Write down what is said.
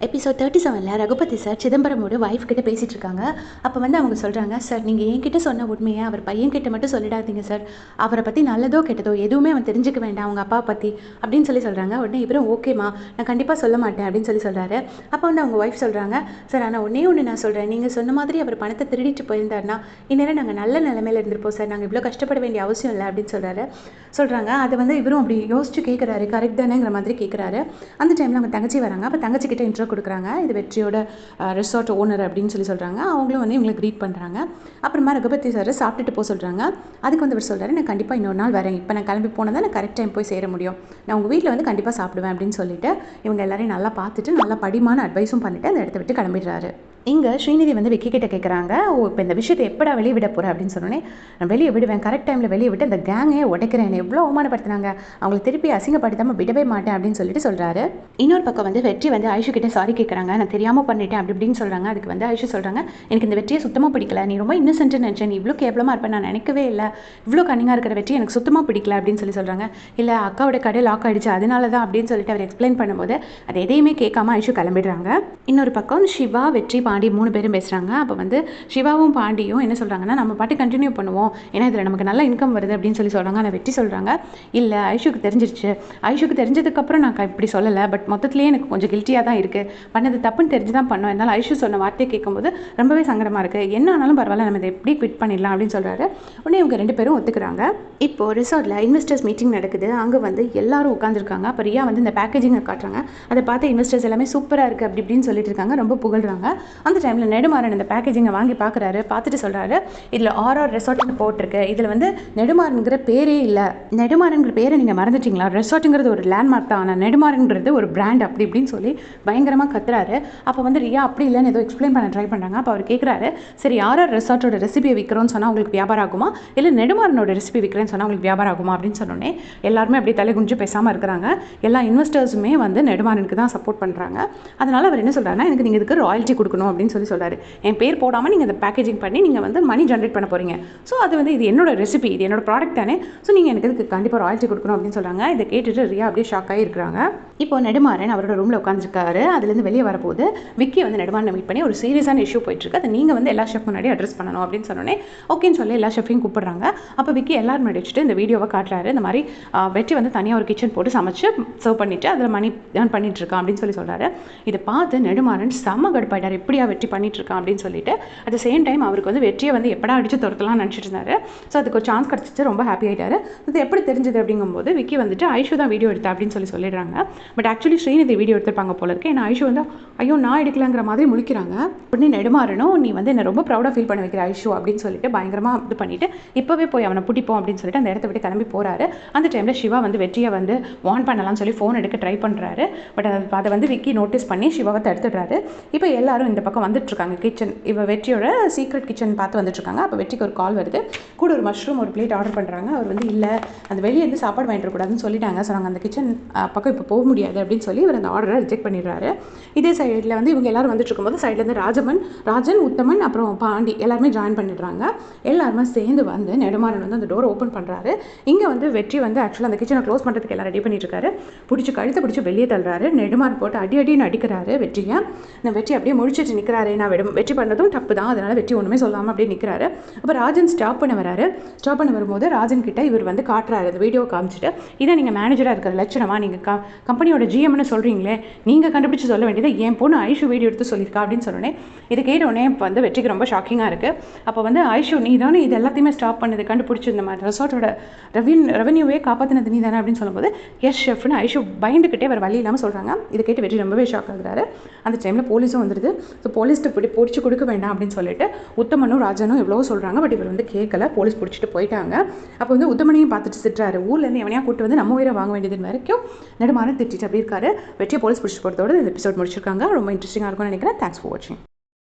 Episode 37ல் Raghupathi sir சிதம்பரமோட wife கிட்ட பேசிகிட்டு இருக்காங்க. அப்போ அவங்க சொல்கிறாங்க, சார் நீங்கள் என்கிட்ட சொன்ன உண்மையை அவர் பையன்கிட்ட மட்டும் சொல்லிடாதீங்க சார். அவரை பற்றி நல்லதோ கெட்டதோ எதுவுமே அவன் தெரிஞ்சுக்க வேண்டாம் அவங்க அப்பா பற்றி அப்படின்னு சொல்கிறாங்க. உடனே இவரும் ஓகேம்மா நான் கண்டிப்பாக சொல்ல மாட்டேன் அப்படின்னு சொல்கிறாரு. அப்போ அவங்க ஒய்ஃப் சொல்கிறாங்க, சார் ஆனால் ஒன்று நான் சொல்கிறேன், நீங்கள் சொன்ன மாதிரி அவர் பணத்தை திருடிட்டு போயிருந்தாருன்னா இந்நேரம் நாங்கள் நல்ல நிலைமையில் இருந்திருப்போம் சார், நாங்கள் இவ்வளோ கஷ்டப்பட வேண்டிய அவசியம் இல்லை அப்படின்னு சொல்கிறாங்க. அதை இவரும் அப்படி யோசிச்சு கேட்குறாரு, கரெக்ட் தானேங்கிற மாதிரி கேட்குறாரு. அந்த டைமில் அவங்க தங்கச்சி வராங்க. அப்போ தங்கச்சிக்கிட்ட இன்ட்ரோ கொடுக்குறாங்க. இது வெற்றியோட ரிசார்ட் ஓனர் அப்படின்னு சொல்கிறாங்க. அவங்களும் இவங்களை க்ரீட் பண்ணுறாங்க. அப்புறமா ரகுபதி சார் சாப்பிட்டுட்டு போக சொல்கிறாங்க. அதுக்கு இவர் சொல்கிறாரு, நான் கண்டிப்பாக இன்னொரு நாள் வரேன், இப்போ நான் கிளம்பி போனால் தான் நான் கரெக்ட் டைம் போய் சேர முடியும், நான் உங்கள் வீட்டில் கண்டிப்பாக சாப்பிடுவேன் அப்படின்னு சொல்லிட்டு இவங்க எல்லாரையும் நல்லா பார்த்துட்டு நல்லா படிமான அட்வைஸும் பண்ணிவிட்டு அந்த இடத்த விட்டு கிளம்பிடுறாரு. இங்கே ஸ்ரீநிதி விக்கி கிட்ட கேட்குறாங்க, இப்போ இந்த விஷயத்தை எப்படா வெளியே விட போகிறேன் அப்படின்னு சொன்னோன்னே, நான் வெளியே விடுவேன், கரெக்ட் டைமில் வெளியே விட்டு அந்த கேங்கே உடைக்கிறேன், எவ்வளோ அவமானப்படுத்தினாங்க, அவங்களை திருப்பி அசிங்கப்படுத்தாமல் விடவே மாட்டேன் அப்படின்னு சொல்கிறாரு. இன்னொரு பக்கம் வெற்றி ஐஷு கிட்ட சாரி கேட்குறாங்க, நான் தெரியாமல் பண்ணிட்டேன் அப்படி இப்படின்னு சொல்கிறாங்க. அதுக்கு ஐஷு சொல்கிறாங்க, எனக்கு இந்த வெற்றியை சுத்தமாக பிடிக்கல, நீ ரொம்ப இன்னசென்ட்னு நினச்சேன், நீ இவ்வளோ கேவலமாக இருப்பேன் நான் நினைக்கவே இல்லை, இவ்வளோ கண்ணிங்காக இருக்கிற வெற்றி எனக்கு சுத்தமாக பிடிக்கல அப்படின்னு சொல்கிறாங்க. இல்லை அக்காவோட கடை லாக் ஆகிடுச்சு அதனால தான் அப்படின்னு சொல்லிட்டு அவர் எக்ஸ்பிளைன் பண்ணும்போது அது எதையுமே கேட்காம ஐஷு கிளம்பிடுறாங்க. இன்னொரு பக்கம் சிவா, வெற்றி, பாண்டி 3 பேரும் பேசுகிறாங்க. அப்போ சிவாவும் பாண்டியும் என்ன சொல்கிறாங்கன்னா, நம்ம பாட்டு கண்டினியூ பண்ணுவோம், ஏன்னா இதில் நமக்கு நல்ல இன்கம் வருது அப்படின்னு சொல்கிறாங்க. ஆனால் வெற்றி சொல்கிறாங்க, இல்லை ஐஷுக்கு தெரிஞ்சிருச்சு, ஐஷுக்கு தெரிஞ்சதுக்கப்புறம் நான் இப்படி சொல்லலை, பட் மொத்தத்துலேயே எனக்கு கொஞ்சம் கில்ட்டியாக தான் இருக்குது, பண்ணது தப்புன்னு தெரிஞ்சு தான் பண்ணோம், என்னால் ஐஷு சொன்ன வார்த்தையை கேட்கும்போது ரொம்பவே சங்கடமாக இருக்குது, என்ன ஆனாலும் பரவாயில்ல நம்ம இதை எப்படி குவிட் பண்ணிடலாம் அப்படின்னு சொல்கிறாரு. உடனே இவங்க 2 பேரும் ஒத்துக்கிறாங்க. இப்போது ரிசார்ட்டில் இன்வெஸ்டர்ஸ் மீட்டிங் நடக்குது. அங்கே எல்லாரும் உட்காந்துருக்காங்க. அப்போ ரியா இந்த பேக்கேஜிங்கை காட்டுறாங்க. அதை பார்த்து இன்வெஸ்டர்ஸ் எல்லாமே சூப்பராக இருக்குது அப்படி இப்படின்னு சொல்லிட்டு இருக்காங்க, ரொம்ப புகழ்றாங்க. அந்த டைமில் நெடுமாறன் இந்த பேக்கேஜிங்கை வாங்கி பார்க்குறாரு. பார்த்துட்டு சொல்கிறாரு, இதில் ஆர்ஆர் ரெசார்ட்னு போட்டிருக்கு, இதில் நெடுமாறனுங்கிற பேரே இல்லை, நெடுமாறனுங்கிற பேரை நீங்கள் மறந்துட்டீங்களா, ரெசார்ட்டுங்கிறது ஒரு லேண்ட்மார்க் தான், ஆனால் நெடுமாறன்கிறது ஒரு பிராண்ட் அப்படி இப்படின்னு சொல்லி பயங்கரமாக கத்துறாரு. அப்போ ரியா அப்படி இல்லைன்னு ஏதோ எக்ஸ்பிளைன் பண்ண ட்ரை பண்ணுறாங்க. அப்போ அவர் கேட்குறாரு, சரி ஆர்ஆர் ரெசார்ட்டோட ரெசிபியை விற்கிறோன்னு சொன்னால் உங்களுக்கு வியாபாரம் ஆகுமா, இல்லை நெடுமாறனோட ரெசிபி விற்கிறேன்னு சொன்னால் உங்களுக்கு வியாபாரம் ஆகுமா அப்படின்னு சொன்னோன்னே எல்லாருமே அப்படி தலை குஞ்சு பேசாமல் இருக்கிறாங்க. எல்லா இன்வெஸ்டர்ஸுமே நெடுமாறனுக்கு தான் சப்போர்ட் பண்ணுறாங்க. அதனால் அவர் என்ன சொல்கிறாருன்னா, எனக்கு நீங்கள் இதுக்கு ராயல்ட்டி கொடுக்கணும் அப்படின்னு சொல்கிறாரு. என் பேர் போடாமல் நீங்கள் இந்த பேக்கேஜிங் பண்ணி நீங்கள் மணி ஜென்ரேட் பண்ண போகிறீங்க, ஸோ அது இது என்னோட ரெசிபி, இது என்னோட ப்ராடக்ட் தானே, ஸோ நீங்கள் எனக்கு இதுக்கு கண்டிப்பாக ராயல்ட்டி கொடுக்கணும் அப்படின்னு சொல்கிறாங்க. இதை கேட்டுட்டு ரியா அப்படியே ஷாக் ஆகி இருக்கிறாங்க. இப்போ நெடுமாறன் அவரோட ரூமில் உட்காந்துருக்காரு. அதுலேருந்து வெளியே வரப்போது விக்கி நெடுமாறனை மீட் பண்ணி ஒரு சீரியஸான இஷ்யூ போயிட்டுருக்கு, அதை நீங்கள் எல்லா ஷெஃப் முன்னாடி அட்ரஸ் பண்ணணும் அப்படின்னு சொன்னோன்னே ஓகேன்னு சொல்லி எல்லா ஷெஃபையும் கூப்பிடுறாங்க. அப்போ விக்கி எல்லாரும் முன்னாடி வச்சுட்டு இந்த வீடியோவை காட்டுறாரு. இந்த மாதிரி வெற்றி தனியாக ஒரு கிச்சன் போட்டு சமைச்சு சர்வ் பண்ணிவிட்டு அதில் மணி ஏர்ன் பண்ணிட்டு இருக்கான் அப்படின்னு சொல்கிறாரு. இதை பார்த்து நெடுமாறன் செம்ம கடுப்பாயிட்டார், எப்படியா வெற்றி பண்ணிட்டு இருக்கான் அப்படின்னு சொல்லிட்டு. அட் த சேம் டைம் அவருக்கு வெற்றியை எப்படா அடிச்சு துரத்தலாம்னு நினச்சிட்டு இருந்தாரு. ஸோ அதுக்கு ஒரு சான்ஸ் கிடச்சிச்சு, ரொம்ப ஹாப்பி ஆகிட்டாரு. இது எப்படி தெரிஞ்சது அப்படிங்கும்போது விக்கி ஐஷு தான் வீடியோ எடுத்தா அப்படின்னு சொல்லிடுறாங்க. பட் ஆக்சுவலி ஸ்ரீநிதி வீடியோ எடுத்துருப்பாங்க போல இருக்கு. ஏன்னா ஐஷு ஐயோ நான் எடுக்கலாங்கிற மாதிரி முழிக்கிறாங்க. உடனே நெடுமாறனும், நீ என்ன ரொம்ப ப்ரௌடாக ஃபீல் பண்ண வைக்கிற ஐஷு அப்படின்னு சொல்லிட்டு பயங்கரமாக இது பண்ணிட்டு இப்போவே போய் அவனை பிடிப்போம் அப்படின்னு சொல்லிட்டு அந்த இடத்த விட்டு கிளம்பி போகிறாரு. அந்த டைமில் சிவா வெற்றியை வார்ன் பண்ணலாம்னு சொல்லி ஃபோன் எடுக்க ட்ரை பண்ணுறாரு. பட் அதை விக்கி நோட்டீஸ் பண்ணி சிவாவை தடுத்துடுறாரு. இப்போ எல்லாரும் இந்த பக்கம் வந்துட்டுருக்காங்க கிச்சன், இப்போ வெற்றியோட சீக்ரெட் கிச்சன் பார்த்து வந்துட்டுருக்காங்க. அப்போ வெற்றிக்கு ஒரு கால் வருது, கூட ஒரு மஷ்ரூம் ஒரு பிளேட் ஆர்டர் பண்ணுறாங்க. அவர் இல்லை அந்த வெளியே இருந்து சாப்பாடு வாங்கிட்டு கூடாதுன்னு சொல்லிட்டாங்க, ஸோ நாங்கள் அந்த கிச்சன் பக்கம் இப்போ போக முடியாது அப்படின்னு சொல்லி இவர் அந்த ஆர்டரை ரிஜெக்ட் பண்ணிடுறாரு. இதே சைடில் இவங்க எல்லாரும் வந்துட்டு இருக்கும்போது சைட்லேருந்து ராஜன், உத்தமன், அப்புறம் பாண்டி எல்லாருமே ஜாயின் பண்ணிடுறாங்க. எல்லாருமே சேர்ந்து நெடுமாறன் அந்த டோரை ஓப்பன் பண்ணுறாரு. இங்கே வெற்றி ஆக்சுவலாக அந்த கிச்சனை க்ளோஸ் பண்ணுறதுக்கு எல்லாம் ரெடி பண்ணிட்டு இருக்காரு. பிடிச்சி கழுத்தை பிடிச்சி வெளியே தள்ளுறாரு. நெடுமாறன் போட்டு அடின்னு அடிக்கிறாரு வெற்றியை. நான் வெற்றி அப்படியே முடிச்சுட்டு நிற்கிறாரு. நான் வெற்றி பண்ணதும் தப்பு தான், அதனால் வெற்றி ஒன்றுமே சொல்லாமல் அப்படியே நிற்கிறாரு. அப்போ ராஜன் ஸ்டாப் பண்ண வராரு. ஸ்டாப் பண்ண வரும்போது ராஜன் கிட்ட இவர் காட்டுறாரு, அந்த வீடியோ காமிச்சிட்டு, இதை நீங்கள் மேனேஜராக இருக்கிற லட்சணமா, நீங்கள் கம்பெனியோட ஜிஎம்னு சொல்கிறீங்களே, நீங்கள் கண்டுபிடிச்சி சொல்ல வேண்டியது என் பொண்ணு ஐஷு வீடியோ எடுத்து சொல்லியிருக்கா அப்படின்னு சொன்னோன்னே இது கேட்டோடனே இப்போ வெற்றிக்கு ரொம்ப ஷாக்கிங்காக இருக்குது. அப்போ ஐஷு நீ தானே இது எல்லாத்தையுமே ஸ்டாப் பண்ணது, கண்டுபிடிச்சி இந்த மாதிரி ரெசார்ட்டோட ரெவன்யூவே காப்பாற்றினது நீ தானே அப்படின்னு சொல்லும்போது எஸ் ஷெஃப்னு ஐஷு பயந்துக்கிட்டே வேறு வழி இல்லாமல் சொல்கிறாங்க. இதை கேட்டு வெற்றி ரொம்பவே ஷாக் ஆகுறாரு. அந்த டைமில் போலீஸும் வந்துடுது. ஸோ போலீஸ்ட்டு பிடிச்சி கொடுக்க வேண்டாம் அப்படின்னு சொல்லிட்டு உத்தமனும் ராஜனும் எவ்வளோ சொல்கிறாங்க. பட் இவர் கேட்கல, போலீஸ் பிடிச்சிட்டு போயிட்டாங்க. அப்போ உத்தமனையும் பார்த்துட்டு திட்டுறாரு, ஊர்லேருந்து எவனையா கூட்டு நம்ம உயிரை வாங்க வேண்டியது வரைக்கும் நெடுமாறன் திட்டிட்டு அப்படி இருக்காரு. வெற்றியை போலீஸ் பிடிச்சிட்டு போகிறதோட இந்த எபிசோட் முடிச்சிருக்காங்க. ரொம்ப இன்ட்ரெஸ்டிங்காக இருக்கும்னு நினைக்கிறேன். தேங்க்ஸ் ஃபார் வாட்சிங்.